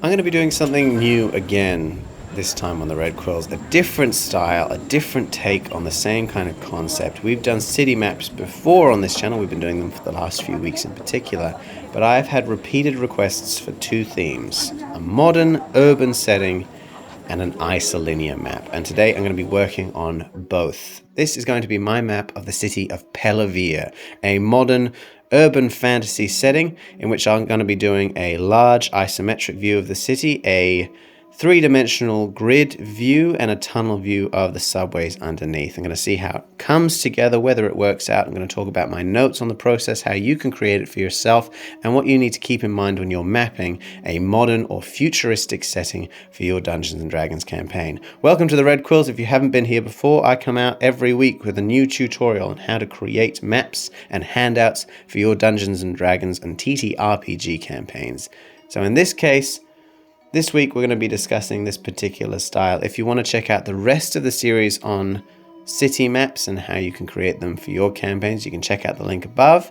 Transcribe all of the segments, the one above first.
I'm going to be doing something new again, this time on the Red Quills. A different style, a different take on the same kind of concept. We've done city maps before on this channel. We've been doing them for the last few weeks in particular. But I've had repeated requests for two themes. A modern urban setting and an isolinear map. And today I'm going to be working on both. This is going to be my map of the city of Pelivere, a modern urban fantasy setting in which I'm going to be doing a large isometric view of the city, a three-dimensional grid view, and a tunnel view of the subways underneath. I'm going to see how it comes together, whether it works out. I'm going to talk about my notes on the process, how you can create it for yourself, and what you need to keep in mind when you're mapping a modern or futuristic setting for your Dungeons & Dragons campaign. Welcome to the Red Quills. If you haven't been here before, I come out every week with a new tutorial on how to create maps and handouts for your Dungeons & Dragons and TTRPG campaigns. So in this case, this week we're going to be discussing this particular style. If you want to check out the rest of the series on city maps and how you can create them for your campaigns, you can check out the link above.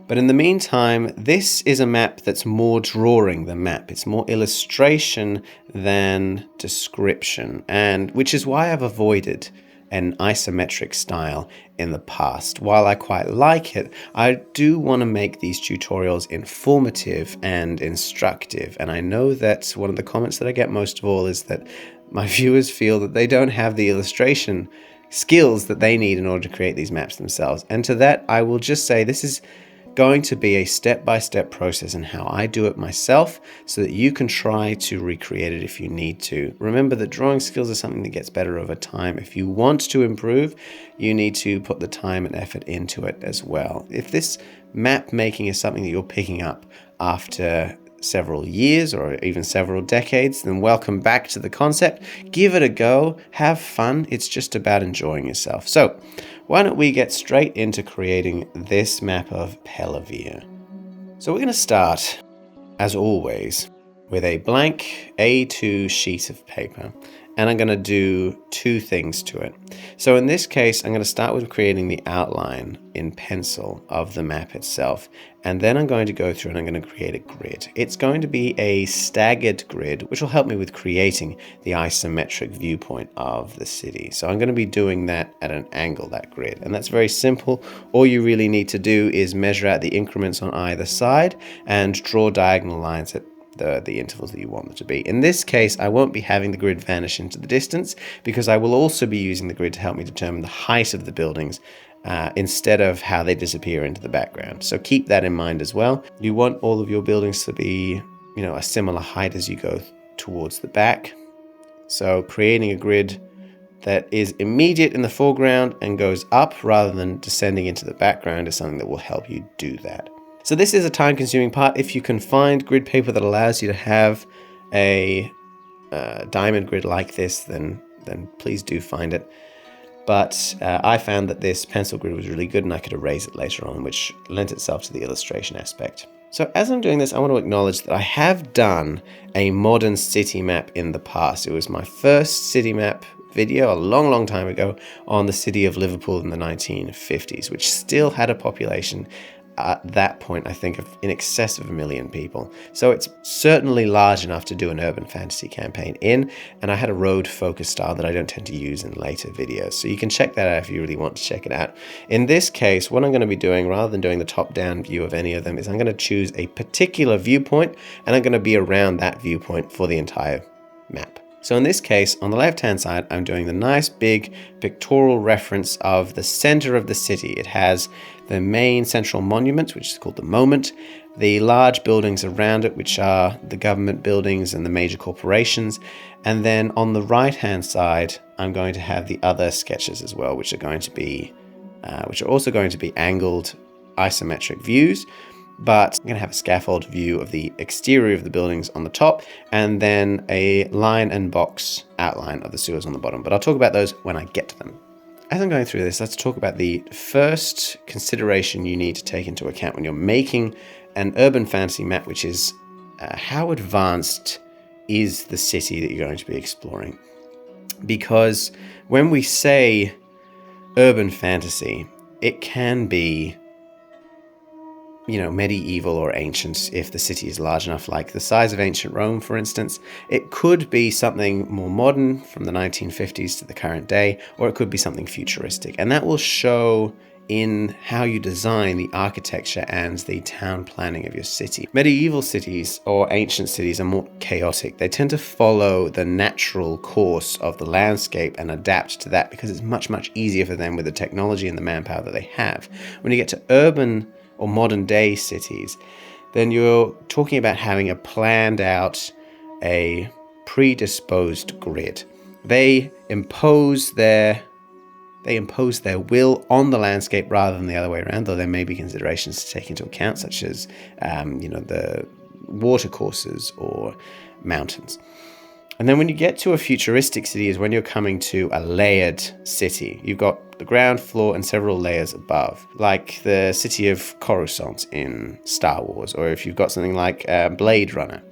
But in the meantime, this is a map that's more drawing than map. It's more illustration than description, and which is why I've avoided an isometric style in the past. While I quite like it, I do want to make these tutorials informative and instructive. And I know that one of the comments that I get most of all is that my viewers feel that they don't have the illustration skills that they need in order to create these maps themselves. And to that, I will just say this is going to be a step-by-step process in how I do it myself so that you can try to recreate it if you need to. Remember that drawing skills are something that gets better over time. If you want to improve, you need to put the time and effort into it as well. If this map making is something that you're picking up after several years or even several decades, then welcome back to the concept. Give it a go, have fun. It's just about enjoying yourself. So why don't we get straight into creating this map of Pelivere. So we're going to start, as always, with a blank A2 sheet of paper. And I'm going to do two things to it. So in this case, I'm going to start with creating the outline in pencil of the map itself. And then I'm going to go through and I'm going to create a grid. It's going to be a staggered grid, which will help me with creating the isometric viewpoint of the city. So I'm going to be doing that at an angle, that grid. And that's very simple. All you really need to do is measure out the increments on either side and draw diagonal lines at the intervals that you want them to be. In this case, I won't be having the grid vanish into the distance because I will also be using the grid to help me determine the height of the buildings instead of how they disappear into the background. So keep that in mind as well. You want all of your buildings to be, a similar height as you go towards the back. So creating a grid that is immediate in the foreground and goes up rather than descending into the background is something that will help you do that. So this is a time-consuming part. If you can find grid paper that allows you to have a diamond grid like this, then please do find it. But I found that this pencil grid was really good and I could erase it later on, which lent itself to the illustration aspect. So as I'm doing this, I want to acknowledge that I have done a modern city map in the past. It was my first city map video a long time ago on the city of Liverpool in the 1950s, which still had a population at that point, I think, of in excess of 1 million people. So it's certainly large enough to do an urban fantasy campaign in, and I had a road focus style that I don't tend to use in later videos. So you can check that out if you really want to check it out. In this case, what I'm going to be doing, rather than doing the top-down view of any of them, is I'm going to choose a particular viewpoint, and I'm going to be around that viewpoint for the entire map. So in this case, on the left-hand side, I'm doing the nice big pictorial reference of the center of the city. It has the main central monument, which is called the Moment, the large buildings around it, which are the government buildings and the major corporations. And then on the right-hand side, I'm going to have the other sketches as well, which are also going to be angled isometric views. But I'm going to have a scaffold view of the exterior of the buildings on the top and then a line and box outline of the sewers on the bottom. But I'll talk about those when I get to them. As I'm going through this, let's talk about the first consideration you need to take into account when you're making an urban fantasy map, which is how advanced is the city that you're going to be exploring. Because when we say urban fantasy, it can be medieval or ancient if the city is large enough, like the size of ancient Rome, for instance. It could be something more modern from the 1950s to the current day, or it could be something futuristic. And that will show in how you design the architecture and the town planning of your city. Medieval cities or ancient cities are more chaotic. They tend to follow the natural course of the landscape and adapt to that because it's much, much easier for them with the technology and the manpower that they have. When you get to urban or modern day cities, then you're talking about having a planned out, a predisposed grid. They impose their will on the landscape rather than the other way around, though there may be considerations to take into account, such as the water courses or mountains. And then when you get to a futuristic city is when you're coming to a layered city. You've got the ground floor and several layers above, like the city of Coruscant in Star Wars, or if you've got something like Blade Runner.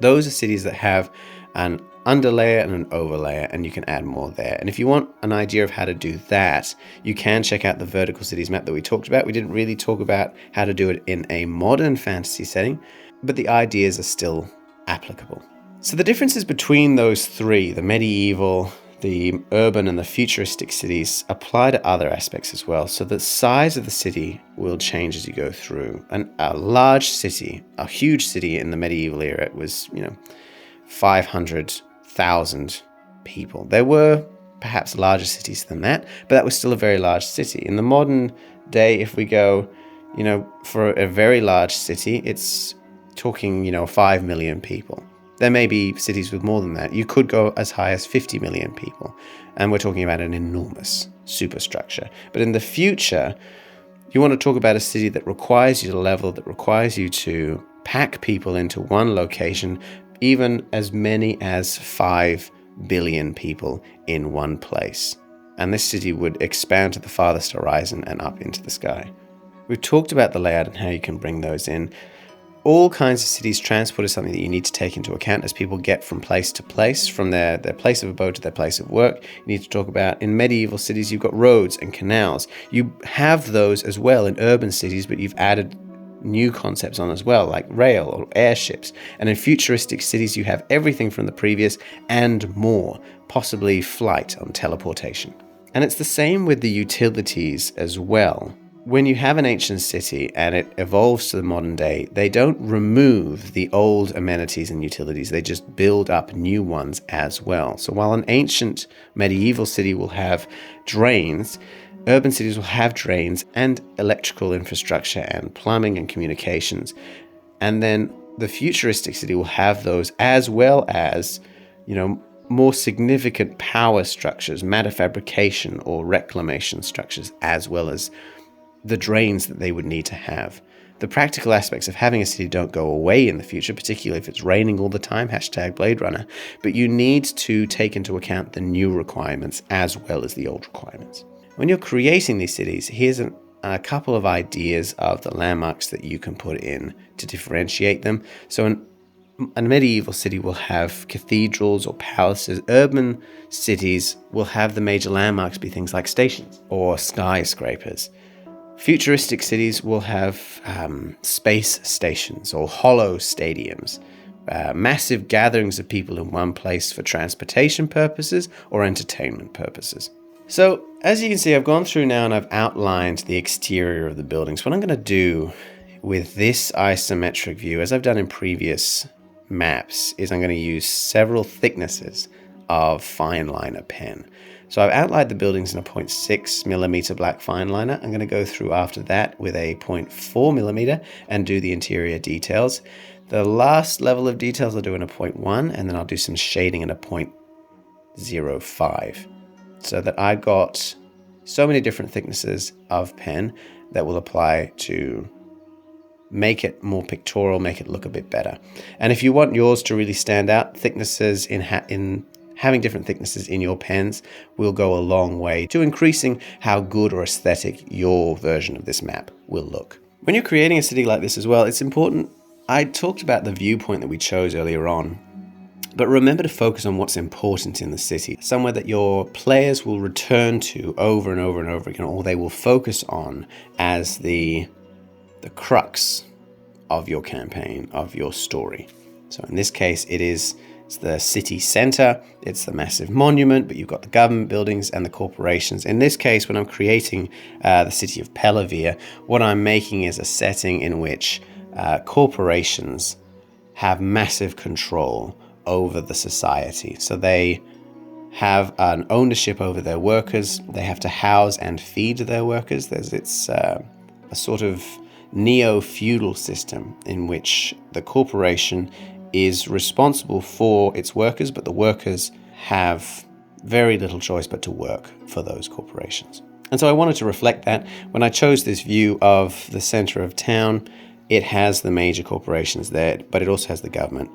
Those are cities that have an underlayer and an overlayer, and you can add more there. And if you want an idea of how to do that, you can check out the vertical cities map that we talked about. We didn't really talk about how to do it in a modern fantasy setting, but the ideas are still applicable. So the differences between those three, the medieval, the urban, and the futuristic cities, apply to other aspects as well. So the size of the city will change as you go through. And a large city, a huge city in the medieval era, it was, 500,000 people. There were perhaps larger cities than that, but that was still a very large city. In the modern day, if we go, for a very large city, it's talking, 5 million people. There may be cities with more than that. You could go as high as 50 million people, and we're talking about an enormous superstructure. But in the future, you want to talk about a city that requires you to level, that requires you to pack people into one location, even as many as 5 billion people in one place. And this city would expand to the farthest horizon and up into the sky. We've talked about the layout and how you can bring those in. All kinds of cities, transport is something that you need to take into account as people get from place to place, from their place of abode to their place of work. You need to talk about, in medieval cities, you've got roads and canals. You have those as well in urban cities, but you've added new concepts on as well, like rail or airships. And in futuristic cities, you have everything from the previous and more, possibly flight on teleportation. And it's the same with the utilities as well. When you have an ancient city and it evolves to the modern day, they don't remove the old amenities and utilities. They just build up new ones as well. So while an ancient medieval city will have drains, urban cities will have drains and electrical infrastructure and plumbing and communications. And then the futuristic city will have those, as well as, more significant power structures, matter fabrication or reclamation structures, as well as the drains that they would need to have. The practical aspects of having a city don't go away in the future, particularly if it's raining all the time, #Blade Runner, but you need to take into account the new requirements as well as the old requirements. When you're creating these cities, here's a couple of ideas of the landmarks that you can put in to differentiate them. So a medieval city will have cathedrals or palaces. Urban cities will have the major landmarks be things like stations or skyscrapers. Futuristic cities will have space stations or hollow stadiums, massive gatherings of people in one place for transportation purposes or entertainment purposes. So, as you can see, I've gone through now and I've outlined the exterior of the buildings. What I'm going to do with this isometric view, as I've done in previous maps, is I'm going to use several thicknesses of fine liner pen. So I've outlined the buildings in a 0.6 millimeter black fine liner. I'm going to go through after that with a 0.4 millimeter and do the interior details. The last level of details I'll do in a 0.1, and then I'll do some shading in a 0.05. So that I've got so many different thicknesses of pen that will apply to make it more pictorial, make it look a bit better. And if you want yours to really stand out, thicknesses in having different thicknesses in your pens will go a long way to increasing how good or aesthetic your version of this map will look. When you're creating a city like this as well, it's important. I talked about the viewpoint that we chose earlier on, but remember to focus on what's important in the city, somewhere that your players will return to over and over and over again, or they will focus on as the the crux of your campaign, of your story. So in this case, it's the city center, it's the massive monument, but you've got the government buildings and the corporations. In this case, when I'm creating the city of Pelivere, what I'm making is a setting in which corporations have massive control over the society. So they have an ownership over their workers. They have to house and feed their workers. It's a sort of neo-feudal system in which the corporation is responsible for its workers, but the workers have very little choice but to work for those corporations. And so I wanted to reflect that. When I chose this view of the center of town, it has the major corporations there, but it also has the government.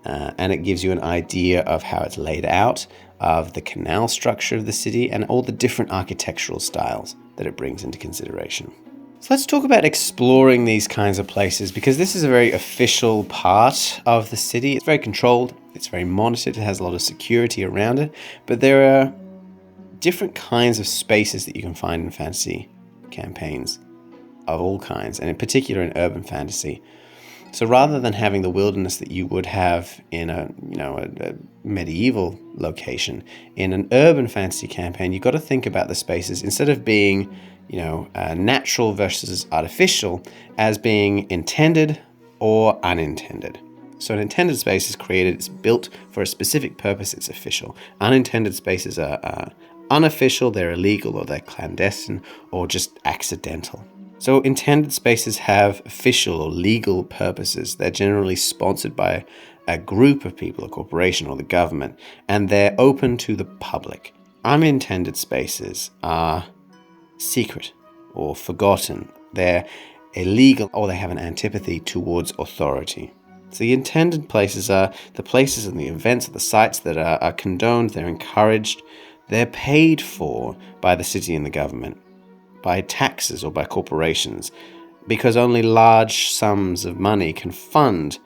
And it gives you an idea of how it's laid out, of the canal structure of the city, and all the different architectural styles that it brings into consideration. So let's talk about exploring these kinds of places, because this is a very official part of the city. It's very controlled, it's very monitored, it has a lot of security around it, but there are different kinds of spaces that you can find in fantasy campaigns of all kinds, and in particular in urban fantasy. So rather than having the wilderness that you would have in a medieval location, in an urban fantasy campaign, you've got to think about the spaces, instead of being natural versus artificial, as being intended or unintended. So an intended space is created, it's built for a specific purpose, it's official. Unintended spaces are unofficial, they're illegal, or they're clandestine, or just accidental. So intended spaces have official or legal purposes. They're generally sponsored by a group of people, a corporation or the government, and they're open to the public. Unintended spaces are secret or forgotten. They're illegal, or they have an antipathy towards authority. So the intended places are the places and the events, the sites that are condoned, they're encouraged, they're paid for by the city and the government, by taxes or by corporations, because only large sums of money can fund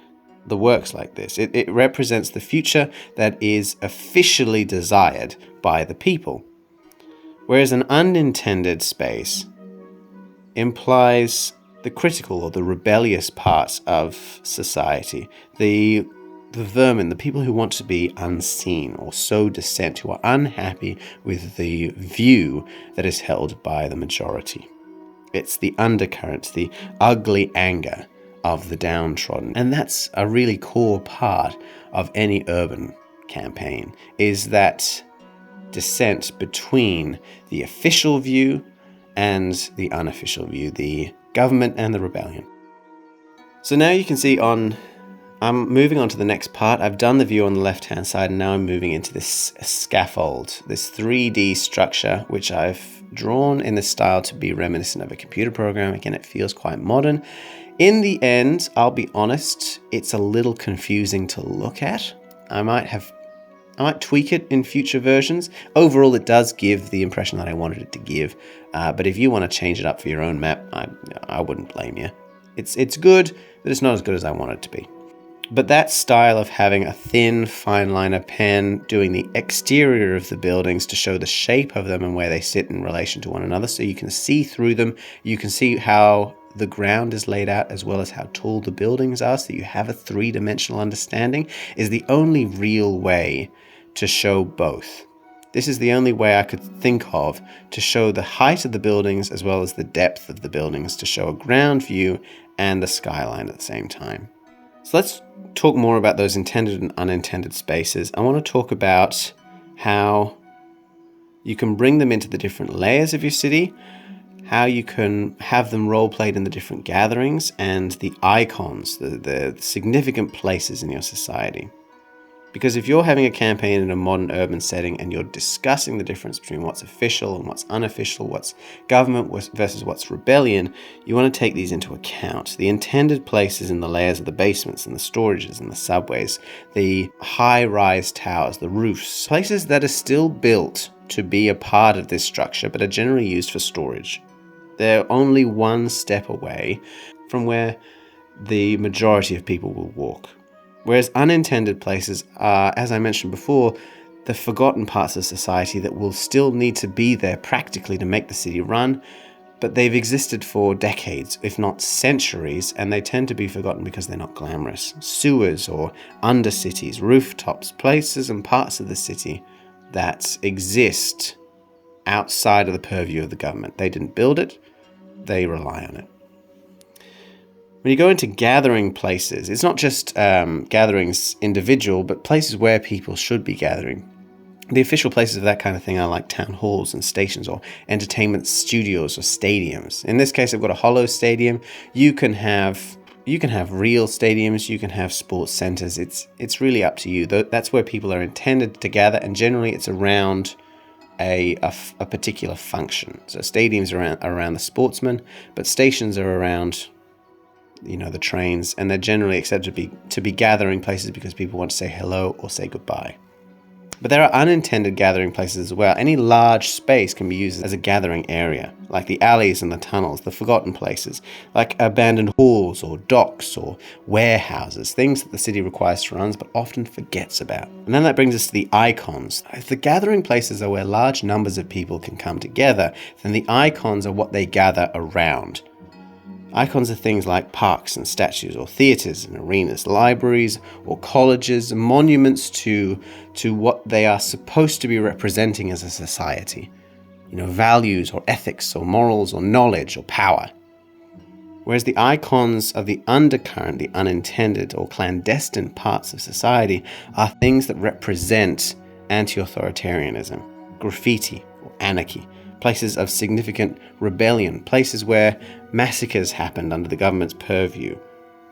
the works like this. It represents the future that is officially desired by the people. Whereas an unintended space implies the critical or the rebellious parts of society, the vermin, the people who want to be unseen or sow dissent, who are unhappy with the view that is held by the majority. It's the undercurrent, the ugly anger of the downtrodden. And that's a really core part of any urban campaign, is that dissent between the official view and the unofficial view, the government and the rebellion. So now you can see I'm moving on to the next part. I've done the view on the left-hand side, and now I'm moving into this scaffold, this 3D structure, which I've drawn in the style to be reminiscent of a computer program. Again, it feels quite modern. In the end, I'll be honest, it's a little confusing to look at. I might tweak it in future versions. Overall, it does give the impression that I wanted it to give. But if you want to change it up for your own map, I wouldn't blame you. It's good, but it's not as good as I want it to be. But that style of having a thin, fine liner pen doing the exterior of the buildings to show the shape of them and where they sit in relation to one another, so you can see through them, you can see how the ground is laid out as well as how tall the buildings are, so you have a three-dimensional understanding, is the only real way to show both. This is the only way I could think of to show the height of the buildings as well as the depth of the buildings, to show a ground view and the skyline at the same time. So let's talk more about those intended and unintended spaces. I want to talk about how you can bring them into the different layers of your city, how you can have them role-played in the different gatherings, and the icons, the significant places in your society. Because if you're having a campaign in a modern urban setting and you're discussing the difference between what's official and what's unofficial, what's government versus what's rebellion, you want to take these into account. The intended places in the layers of the basements and the storages and the subways, the high-rise towers, the roofs, places that are still built to be a part of this structure but are generally used for storage. They're only one step away from where the majority of people will walk. Whereas unintended places are, as I mentioned before, the forgotten parts of society that will still need to be there practically to make the city run, but they've existed for decades, if not centuries, and they tend to be forgotten because they're not glamorous. Sewers or undercities, rooftops, places and parts of the city that exist outside of the purview of the government. They didn't build it, they rely on it. When you go into gathering places, it's not just gatherings individual, but places where people should be gathering. The official places of that kind of thing are like town halls and stations or entertainment studios or stadiums. In this case, I've got a hollow stadium. You can have real stadiums, you can have sports centers. It's really up to you. That's where people are intended to gather, and generally it's around a particular function. So stadiums are around the sportsmen, but stations are around the trains, and they're generally accepted to be gathering places because people want to say hello or say goodbye. But there are unintended gathering places as well. Any large space can be used as a gathering area, like the alleys and the tunnels, the forgotten places, like abandoned halls or docks or warehouses, things that the city requires to run but often forgets about. And then that brings us to the icons. If the gathering places are where large numbers of people can come together, then the icons are what they gather around. Icons are things like parks and statues or theatres and arenas, libraries or colleges, monuments to what they are supposed to be representing as a society. Values or ethics or morals or knowledge or power. Whereas the icons of the undercurrent, the unintended or clandestine parts of society are things that represent anti-authoritarianism, graffiti or anarchy, places of significant rebellion, places where massacres happened under the government's purview,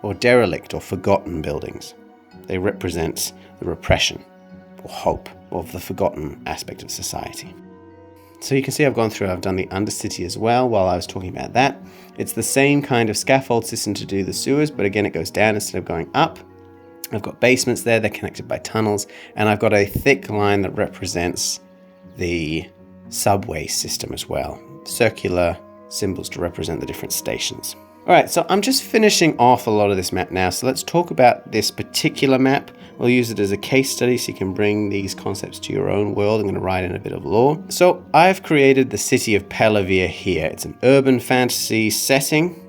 or derelict or forgotten buildings. They represent the repression or hope of the forgotten aspect of society. So you can see I've done the undercity as well while I was talking about that. It's the same kind of scaffold system to do the sewers, but again it goes down instead of going up. I've got basements there, they're connected by tunnels, and I've got a thick line that represents the subway system as well. Circular symbols to represent the different stations. Alright, so I'm just finishing off a lot of this map now, so let's talk about this particular map. We'll use it as a case study so you can bring these concepts to your own world. I'm going to write in a bit of lore. So I've created the city of Pelivere here. It's an urban fantasy setting.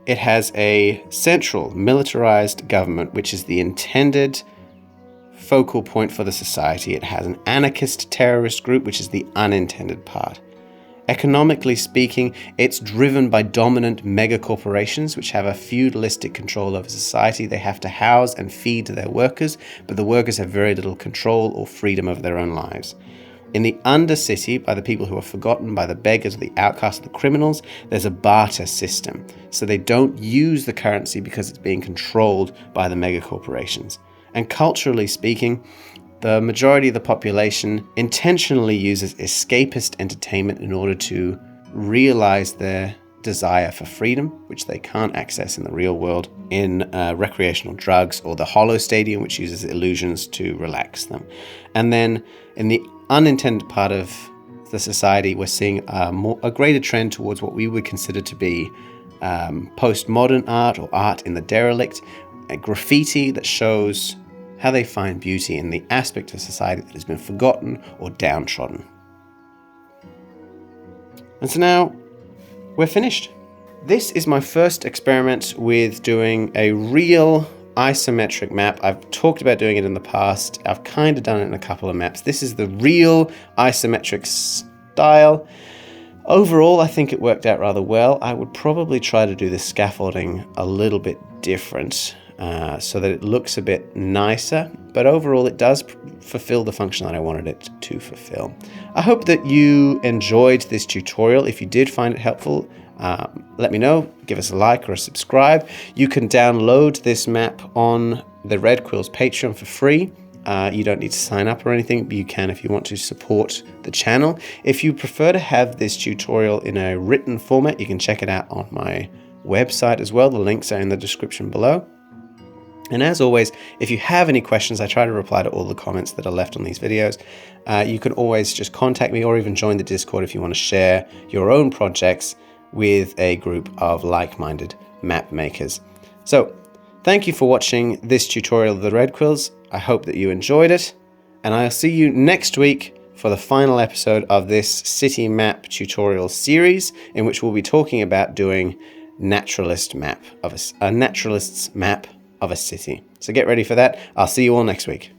It has a central militarized government, which is the intended focal point for the society. It has an anarchist terrorist group, which is the unintended part. Economically speaking, it's driven by dominant megacorporations which have a feudalistic control over society. They have to house and feed their workers, but the workers have very little control or freedom over their own lives. In the undercity, by the people who are forgotten, by the beggars, or the outcasts, the criminals, there's a barter system. So they don't use the currency because it's being controlled by the megacorporations. And culturally speaking, the majority of the population intentionally uses escapist entertainment in order to realize their desire for freedom, which they can't access in the real world, in recreational drugs or the hollow stadium, which uses illusions to relax them. And then in the unintended part of the society, we're seeing a greater trend towards what we would consider to be postmodern art or art in the derelict, a graffiti that shows how they find beauty in the aspect of society that has been forgotten or downtrodden. And so now we're finished. This is my first experiment with doing a real isometric map. I've talked about doing it in the past. I've kind of done it in a couple of maps. This is the real isometric style. Overall, I think it worked out rather well. I would probably try to do the scaffolding a little bit different, so that it looks a bit nicer, but overall it does fulfill the function that I wanted it to fulfill. I hope that you enjoyed this tutorial. If you did find it helpful, let me know. Give us a like or a subscribe. You can download this map on the Red Quills Patreon for free. You don't need to sign up or anything, but you can if you want to support the channel. If you prefer to have this tutorial in a written format, you can check it out on my website as well. The links are in the description below. And as always, if you have any questions, I try to reply to all the comments that are left on these videos. You can always just contact me or even join the Discord if you want to share your own projects with a group of like-minded map makers. So, thank you for watching this tutorial of the Red Quills. I hope that you enjoyed it, and I'll see you next week for the final episode of this city map tutorial series, in which we'll be talking about doing a naturalist's map of a city. So get ready for that. I'll see you all next week.